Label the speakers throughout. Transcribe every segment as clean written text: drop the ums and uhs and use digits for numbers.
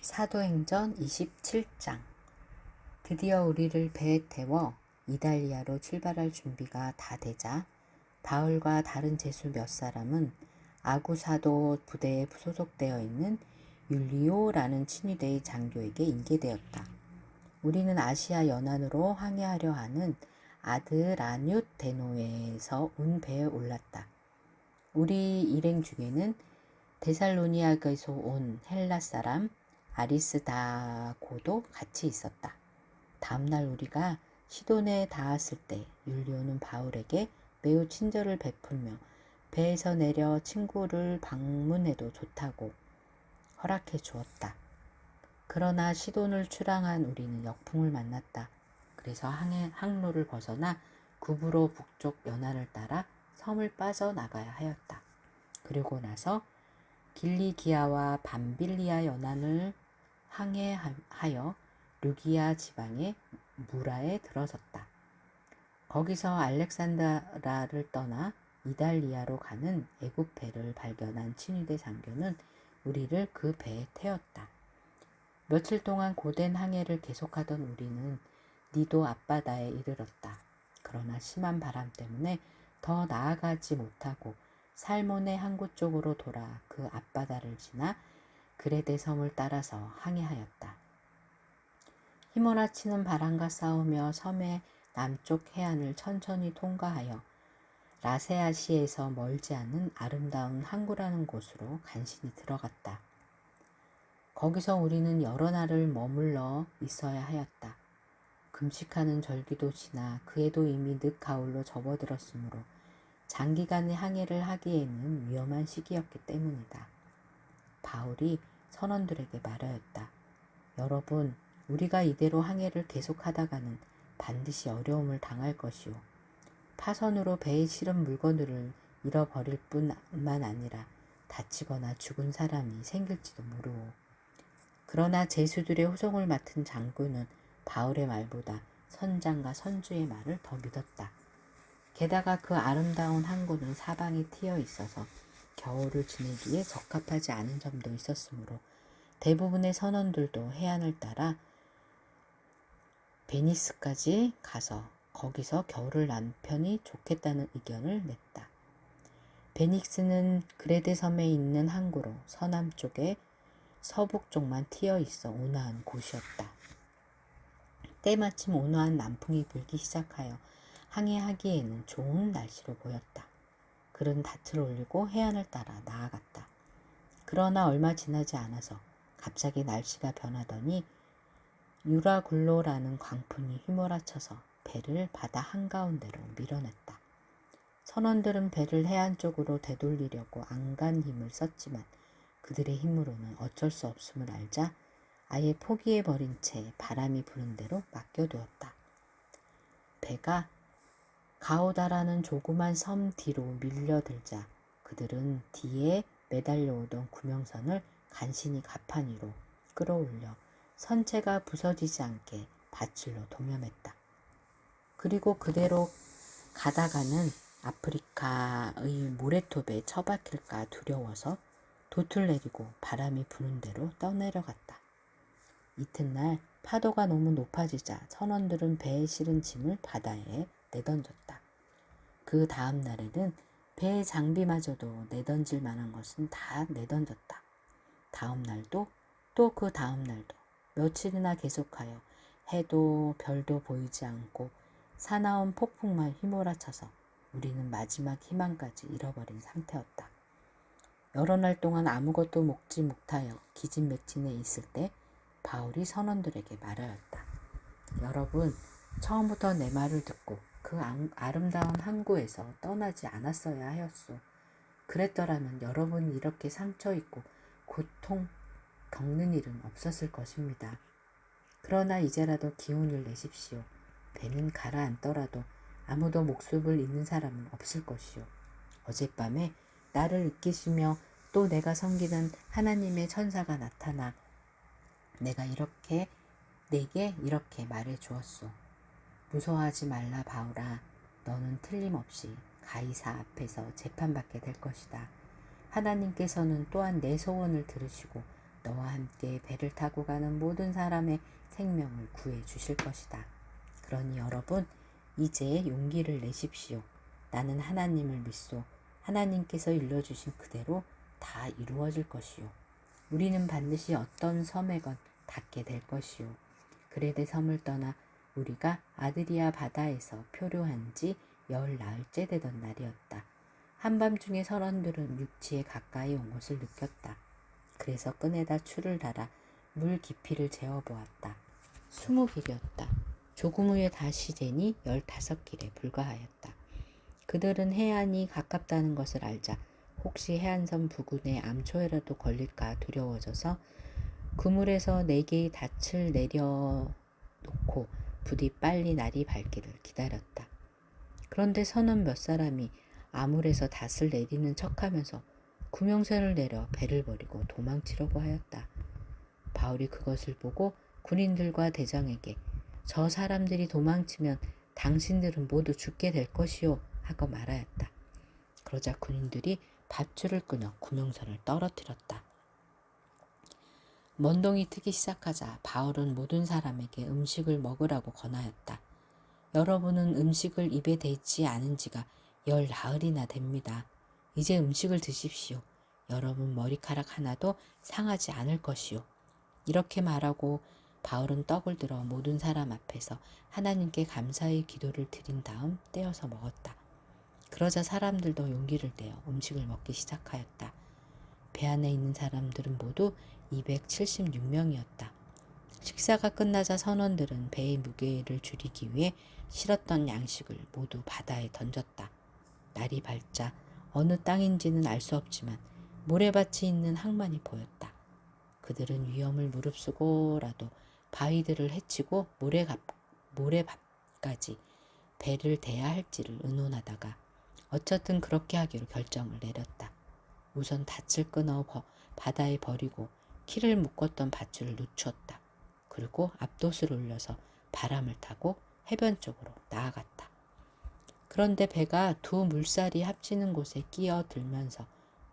Speaker 1: 사도행전 27장. 드디어 우리를 배에 태워 이달리아로 출발할 준비가 다 되자 바울과 다른 제수 몇 사람은 아구사도 부대에 소속되어 있는 율리오라는 친위대의 장교에게 인계되었다. 우리는 아시아 연안으로 항해하려 하는 아드라뉴테노에서 온 배에 올랐다. 우리 일행 중에는 데살로니아에서 온 헬라 사람 아리스다고도 같이 있었다. 다음날 우리가 시돈에 닿았을 때 율리오는 바울에게 매우 친절을 베풀며 배에서 내려 친구를 방문해도 좋다고 허락해 주었다. 그러나 시돈을 출항한 우리는 역풍을 만났다. 그래서 항로를 벗어나 구브로 북쪽 연안을 따라 섬을 빠져나가야 하였다. 그리고 나서 길리기아와 밤빌리아 연안을 항해하여 루기아 지방의 무라에 들어섰다. 거기서 알렉산드라를 떠나 이달리아로 가는 애굽배를 발견한 친위대 장교는 우리를 그 배에 태웠다. 며칠 동안 고된 항해를 계속하던 우리는 니도 앞바다에 이르렀다. 그러나 심한 바람 때문에 더 나아가지 못하고 살몬의 항구 쪽으로 돌아 그 앞바다를 지나 그레데 섬을 따라서 항해하였다. 휘몰아치는 바람과 싸우며 섬의 남쪽 해안을 천천히 통과하여 라세아시에서 멀지 않은 아름다운 항구라는 곳으로 간신히 들어갔다. 거기서 우리는 여러 날을 머물러 있어야 하였다. 금식하는 절기도 지나 그에도 이미 늦 가을로 접어들었으므로 장기간의 항해를 하기에는 위험한 시기였기 때문이다. 바울이 선원들에게 말하였다. 여러분, 우리가 이대로 항해를 계속하다가는 반드시 어려움을 당할 것이요. 파선으로 배에 실은 물건들을 잃어버릴 뿐만 아니라 다치거나 죽은 사람이 생길지도 모르오. 그러나 제수들의 호송을 맡은 장군은 바울의 말보다 선장과 선주의 말을 더 믿었다. 게다가 그 아름다운 항구는 사방에 트여 있어서 겨울을 지내기에 적합하지 않은 점도 있었으므로 대부분의 선원들도 해안을 따라 베니스까지 가서 거기서 겨울을 남편이 좋겠다는 의견을 냈다. 베닉스는 그레데 섬에 있는 항구로 서남쪽에 서북쪽만 트여 있어 온화한 곳이었다. 때마침 온화한 남풍이 불기 시작하여 항해하기에는 좋은 날씨로 보였다. 그는 닻을 올리고 해안을 따라 나아갔다. 그러나 얼마 지나지 않아서 갑자기 날씨가 변하더니 유라굴로라는 광풍이 휘몰아쳐서 배를 바다 한가운데로 밀어냈다. 선원들은 배를 해안 쪽으로 되돌리려고 안간 힘을 썼지만 그들의 힘으로는 어쩔 수 없음을 알자 아예 포기해버린 채 바람이 부는 대로 맡겨두었다. 배가 가오다라는 조그만 섬 뒤로 밀려들자 그들은 뒤에 매달려오던 구명선을 간신히 가판 위로 끌어올려 선체가 부서지지 않게 밧줄로 동여맸다. 그리고 그대로 가다가는 아프리카의 모래톱에 처박힐까 두려워서 돛을 내리고 바람이 부는 대로 떠내려갔다. 이튿날 파도가 너무 높아지자 선원들은 배에 실은 짐을 바다에 내던졌다. 그 다음 날에는 배의 장비마저도 내던질 만한 것은 다 내던졌다. 다음 날도 또 그 다음 날도 며칠이나 계속하여 해도 별도 보이지 않고 사나운 폭풍만 휘몰아쳐서 우리는 마지막 희망까지 잃어버린 상태였다. 여러 날 동안 아무것도 먹지 못하여 기진맥진해 있을 때 바울이 선원들에게 말하였다. 여러분, 처음부터 내 말을 듣고 그 아름다운 항구에서 떠나지 않았어야 하였소. 그랬더라면 여러분이 이렇게 상처 입고 고통 겪는 일은 없었을 것입니다. 그러나 이제라도 기운을 내십시오. 배는 가라앉더라도 아무도 목숨을 잃는 사람은 없을 것이요. 어젯밤에 나를 이끄시며 또 내가 섬기는 하나님의 천사가 나타나 내게 이렇게 말해 주었소. 무서워하지 말라 바울아. 너는 틀림없이 가이사 앞에서 재판받게 될 것이다. 하나님께서는 또한 내 소원을 들으시고 너와 함께 배를 타고 가는 모든 사람의 생명을 구해 주실 것이다. 그러니 여러분, 이제 용기를 내십시오. 나는 하나님을 믿소. 하나님께서 일러주신 그대로 다 이루어질 것이요. 우리는 반드시 어떤 섬에건 닿게 될 것이요. 그레데 섬을 떠나 우리가 아드리아 바다에서 표류한 지 10나흘째 되던 날이었다. 한밤중에 선원들은 육지에 가까이 온 것을 느꼈다. 그래서 끈에다 줄을 달아 물 깊이를 재어보았다. 20길이었다. 조금 후에 다시 재니 15길에 불과하였다. 그들은 해안이 가깝다는 것을 알자 혹시 해안섬 부근에 암초에라도 걸릴까 두려워져서 그물에서 4개의 닻을 내려놓고 부디 빨리 날이 밝기를 기다렸다. 그런데 선원 몇 사람이 아물에서 닷을 내리는 척하면서 구명선을 내려 배를 버리고 도망치려고 하였다. 바울이 그것을 보고 군인들과 대장에게 저 사람들이 도망치면 당신들은 모두 죽게 될 것이요 하고 말하였다. 그러자 군인들이 밧줄을 끊어 구명선을 떨어뜨렸다. 먼동이 트기 시작하자 바울은 모든 사람에게 음식을 먹으라고 권하였다. 여러분은 음식을 입에 대지 않은 지가 10나흘이나 됩니다. 이제 음식을 드십시오. 여러분 머리카락 하나도 상하지 않을 것이요. 이렇게 말하고 바울은 떡을 들어 모든 사람 앞에서 하나님께 감사의 기도를 드린 다음 떼어서 먹었다. 그러자 사람들도 용기를 내어 음식을 먹기 시작하였다. 배 안에 있는 사람들은 모두 276명이었다. 식사가 끝나자 선원들은 배의 무게를 줄이기 위해 실었던 양식을 모두 바다에 던졌다. 날이 밝자 어느 땅인지는 알 수 없지만 모래밭이 있는 항만이 보였다. 그들은 위험을 무릅쓰고라도 바위들을 헤치고 모래밭까지 배를 대야 할지를 의논하다가 어쨌든 그렇게 하기로 결정을 내렸다. 우선 닻을 끊어 바다에 버리고 키를 묶었던 밧줄을 늦추었다. 그리고 앞돛을 올려서 바람을 타고 해변 쪽으로 나아갔다. 그런데 배가 두 물살이 합치는 곳에 끼어들면서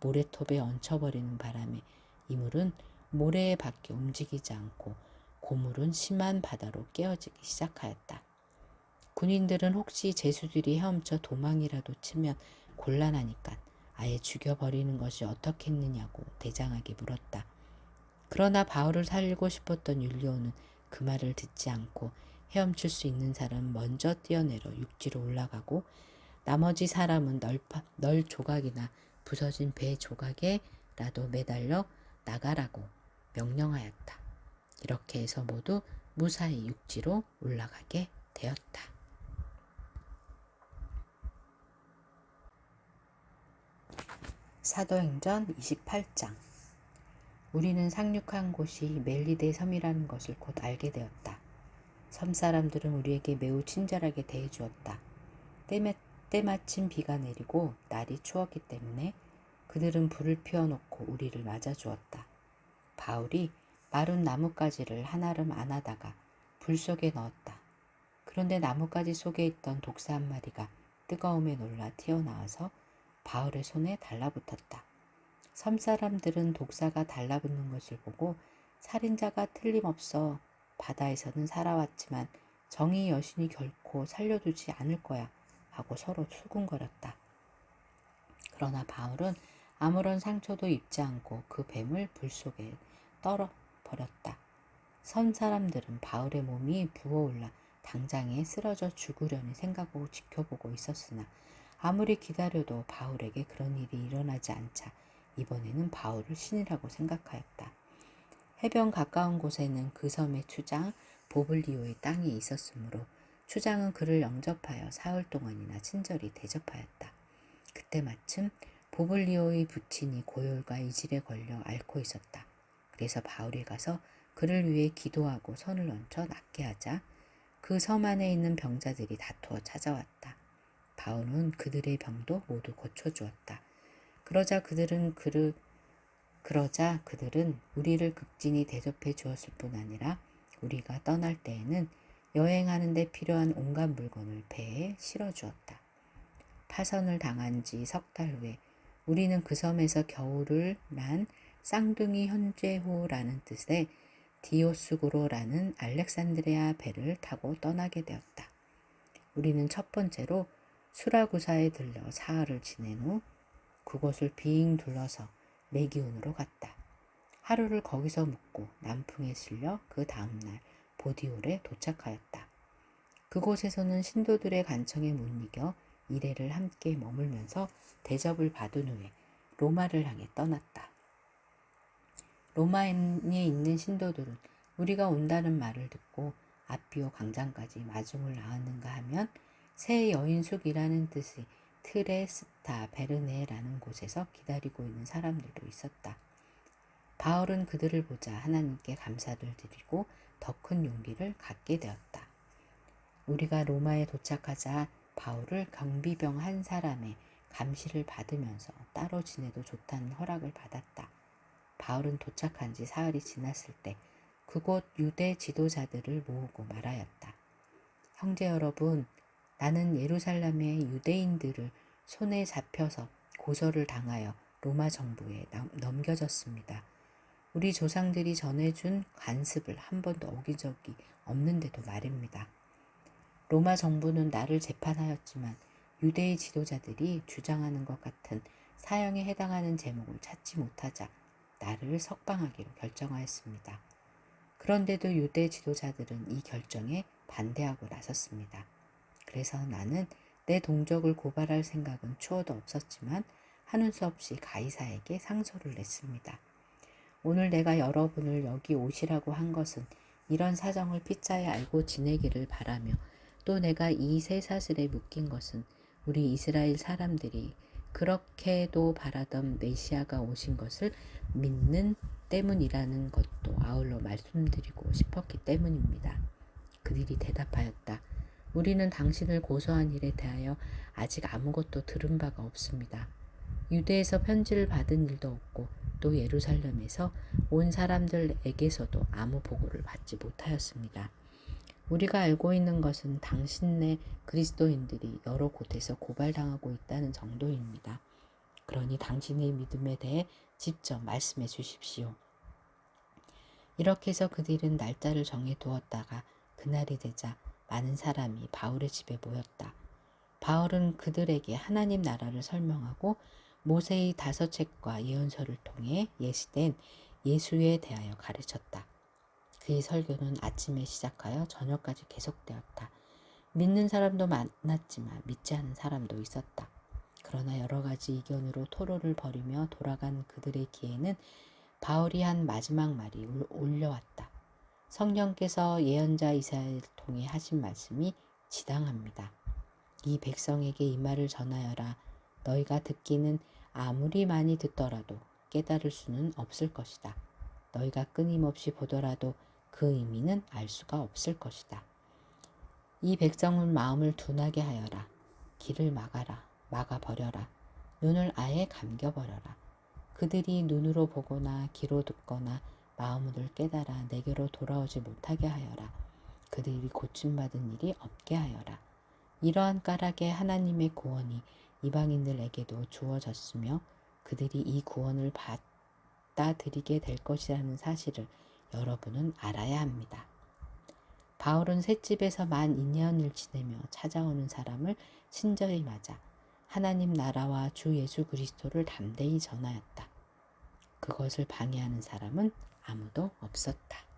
Speaker 1: 모래톱에 얹혀버리는 바람에 이물은 모래에 밖에 움직이지 않고 고물은 심한 바다로 깨어지기 시작하였다. 군인들은 혹시 제수들이 헤엄쳐 도망이라도 치면 곤란하니까 아예 죽여버리는 것이 어떻겠느냐고 대장에게 물었다. 그러나 바울을 살리고 싶었던 율리오는 그 말을 듣지 않고 헤엄칠 수 있는 사람 먼저 뛰어내려 육지로 올라가고 나머지 사람은 널 조각이나 부서진 배 조각에라도 매달려 나가라고 명령하였다. 이렇게 해서 모두 무사히 육지로 올라가게 되었다. 사도행전 28장. 우리는 상륙한 곳이 멜리데 섬이라는 것을 곧 알게 되었다. 섬 사람들은 우리에게 매우 친절하게 대해주었다. 때마침 비가 내리고 날이 추웠기 때문에 그들은 불을 피워놓고 우리를 맞아주었다. 바울이 마른 나뭇가지를 한아름 안아다가 불 속에 넣었다. 그런데 나뭇가지 속에 있던 독사 한 마리가 뜨거움에 놀라 튀어나와서 바울의 손에 달라붙었다. 섬 사람들은 독사가 달라붙는 것을 보고 살인자가 틀림없어 바다에서는 살아왔지만 정의 여신이 결코 살려두지 않을 거야 하고 서로 수군거렸다. 그러나 바울은 아무런 상처도 입지 않고 그 뱀을 불 속에 떨어버렸다. 섬 사람들은 바울의 몸이 부어올라 당장에 쓰러져 죽으려니 생각하고 지켜보고 있었으나 아무리 기다려도 바울에게 그런 일이 일어나지 않자 이번에는 바울을 신이라고 생각하였다. 해변 가까운 곳에는 그 섬의 추장 보블리오의 땅이 있었으므로 추장은 그를 영접하여 사흘 동안이나 친절히 대접하였다. 그때 마침 보블리오의 부친이 고열과 이질에 걸려 앓고 있었다. 그래서 바울이 가서 그를 위해 기도하고 손을 얹혀 낫게 하자 그 섬 안에 있는 병자들이 다투어 찾아왔다. 바울은 그들의 병도 모두 고쳐주었다. 그러자 그들은 우리를 극진히 대접해 주었을 뿐 아니라 우리가 떠날 때에는 여행하는 데 필요한 온갖 물건을 배에 실어주었다. 파선을 당한 지 3달 후에 우리는 그 섬에서 겨울을 난 쌍둥이 현재호라는 뜻의 디오스구로라는 알렉산드리아 배를 타고 떠나게 되었다. 우리는 첫 번째로 수라구사에 들러 사흘을 지낸 후 그곳을 빙 둘러서 레기온으로 갔다. 하루를 거기서 묵고 남풍에 실려 그 다음날 보디올에 도착하였다. 그곳에서는 신도들의 간청에 못 이겨 이래를 함께 머물면서 대접을 받은 후에 로마를 향해 떠났다. 로마에 있는 신도들은 우리가 온다는 말을 듣고 아피오 광장까지 마중을 나왔는가 하면 새 여인숙이라는 뜻의 트레스타 베르네라는 곳에서 기다리고 있는 사람들도 있었다. 바울은 그들을 보자 하나님께 감사를 드리고 더 큰 용기를 갖게 되었다. 우리가 로마에 도착하자 바울을 경비병 한 사람의 감시를 받으면서 따로 지내도 좋다는 허락을 받았다. 바울은 도착한 지 사흘이 지났을 때 그곳 유대 지도자들을 모으고 말하였다. 형제 여러분, 나는 예루살렘의 유대인들을 손에 잡혀서 고소를 당하여 로마 정부에 넘겨졌습니다. 우리 조상들이 전해준 관습을 한 번도 어긴 적이 없는데도 말입니다. 로마 정부는 나를 재판하였지만 유대의 지도자들이 주장하는 것 같은 사형에 해당하는 제목을 찾지 못하자 나를 석방하기로 결정하였습니다. 그런데도 유대 지도자들은 이 결정에 반대하고 나섰습니다. 그래서 나는 내 동족을 고발할 생각은 추호도 없었지만 하는 수 없이 가이사에게 상소를 냈습니다. 오늘 내가 여러분을 여기 오시라고 한 것은 이런 사정을 피차에 알고 지내기를 바라며 또 내가 이 쇠사슬에 묶인 것은 우리 이스라엘 사람들이 그렇게도 바라던 메시아가 오신 것을 믿는 때문이라는 것도 아울러 말씀드리고 싶었기 때문입니다. 그들이 대답하였다. 우리는 당신을 고소한 일에 대하여 아직 아무것도 들은 바가 없습니다. 유대에서 편지를 받은 일도 없고 또 예루살렘에서 온 사람들에게서도 아무 보고를 받지 못하였습니다. 우리가 알고 있는 것은 당신네 그리스도인들이 여러 곳에서 고발당하고 있다는 정도입니다. 그러니 당신의 믿음에 대해 직접 말씀해 주십시오. 이렇게 해서 그들은 날짜를 정해 두었다가 그날이 되자 많은 사람이 바울의 집에 모였다. 바울은 그들에게 하나님 나라를 설명하고 모세의 5책과 예언서를 통해 예시된 예수에 대하여 가르쳤다. 그의 설교는 아침에 시작하여 저녁까지 계속되었다. 믿는 사람도 많았지만 믿지 않은 사람도 있었다. 그러나 여러 가지 의견으로 토론을 벌이며 돌아간 그들의 귀에는 바울이 한 마지막 말이 올려왔다. 성령께서 예언자 이사야를 통해 하신 말씀이 지당합니다. 이 백성에게 이 말을 전하여라. 너희가 듣기는 아무리 많이 듣더라도 깨달을 수는 없을 것이다. 너희가 끊임없이 보더라도 그 의미는 알 수가 없을 것이다. 이 백성을 마음을 둔하게 하여라. 길을 막아버려라. 눈을 아예 감겨버려라. 그들이 눈으로 보거나 귀로 듣거나 마음을 깨달아 내게로 돌아오지 못하게 하여라. 그들이 고침받은 일이 없게 하여라. 이러한 까닭에 하나님의 구원이 이방인들에게도 주어졌으며 그들이 이 구원을 받아들이게 될 것이라는 사실을 여러분은 알아야 합니다. 바울은 셋집에서 만 2년을 지내며 찾아오는 사람을 친절히 맞아 하나님 나라와 주 예수 그리스도를 담대히 전하였다. 그것을 방해하는 사람은 아무도 없었다.